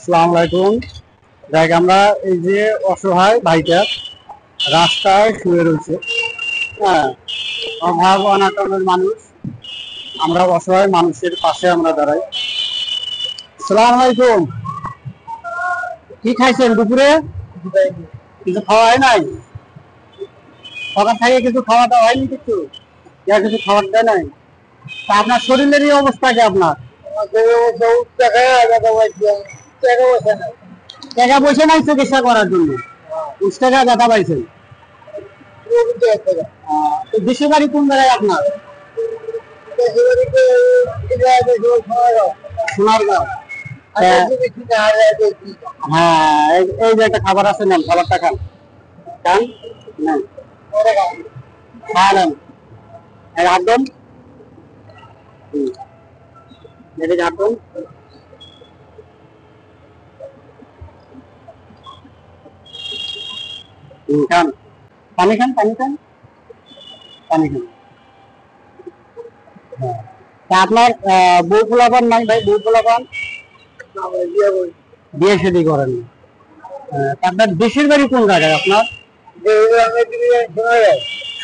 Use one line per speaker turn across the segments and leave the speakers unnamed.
আসসালামু আলাইকুম। দেখ আমরা এই যে অসহায় ভাইটা রাস্তায় শুয়ে রয়েছে, হ্যাঁ, অভাব অনাটনের মানুষ। আমরা অসহায় মানুষের পাশে আমরা দাঁড়াই। আসসালামু আলাইকুম। কি খাইছেন দুপুরে? কিছু খাওয়া হয় নাই? সকাল থেকে কিছু খাওয়া দাওয়া হয়নি? কিছু খাবার দেয় নাই? তা আপনার শরীরের এই অবস্থা কি? আপনার টাকা পয়সা নাই চিকিৎসা করার জন্য? 20 টাকা ব্যথা পাইছেন? তো দেশের বাড়ি কোন জায়গায় আপনার? সোনারগাঁও। হ্যাঁ, এই যে একটা খাবার আছে, নেন খাবারটা খান। খান, নেন, খান, হাত দেন, এদিকে হাত দেন। খান, পানি খান, পানি খান, পানি খান। হ্যাঁ, তা আপনার বউ পোলাপান নাই ভাই? বউ পোলাপান বিয়ে শাদী করেন? আপনার দেশের বাড়ি কোন জায়গায় আপনার?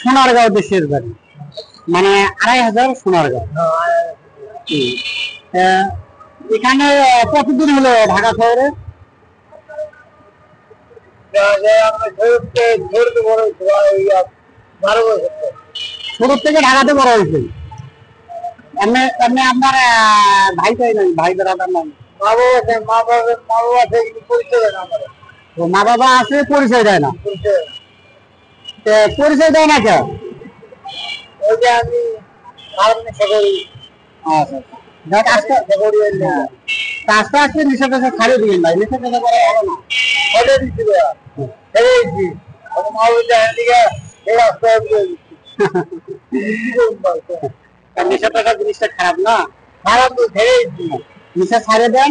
সোনারগাঁও দেশের বাড়ি, মানে 2500 সোনারগাঁও। আহ, এখানে কতদিন হলো ঢাকা শহরে? ছোট থেকে ঢাকাতে বড় হয়েছে? এমনি এমনি আপনার ভাই টাই নাই? ভাই বেড়াটার নাই? মা বাবা আছে, পরিচয় দেয় না? পরিচয় দেয় না কেন? ওই যে আমি আস্তে আস্তে নেশা টেশা ছাড়িয়ে দিবেন ভাই, নেশা টেশা করা ভালো না। নেশা টেশা জিনিসটা খারাপ না? খারাপ তো, নেশা ছাড়িয়ে দেন।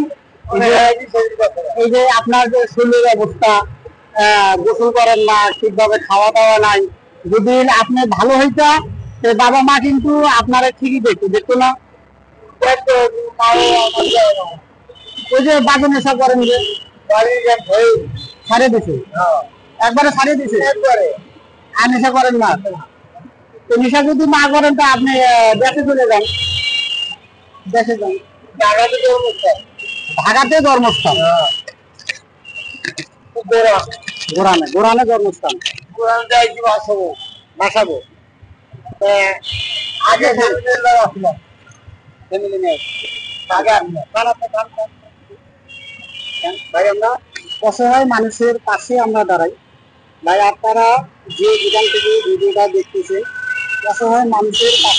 এই যে আপনার যে শরীরের অবস্থা, গোসল করেন না ঠিকভাবে, খাওয়া দাওয়া নাই, যদি আপনি ভালো হইতা বাবা মা কিন্তু আপনারা ঠিকই দেখতো না? ওই যে বাজে নেশা করেন যে, ছাড়িয়ে দিছে, একবারে ছাড়িয়ে দিছে, আর নেশা করেন না? তো নেশা যদি না করেন তা আপনি দেশে চলে যান, দেশে যান। ঢাকাতে জন্মস্থান? গোরানে, গোরানে জন্মস্থান। বাসাবো আগে ফ্যামিলি নিয়ে ভাই। আমরা অসহায় মানুষের পাশে আমরা দাঁড়াই ভাই। আপনারা যে যেখান থেকে ভিডিওটা দেখতেছেন, অসহায় মানুষের পাশে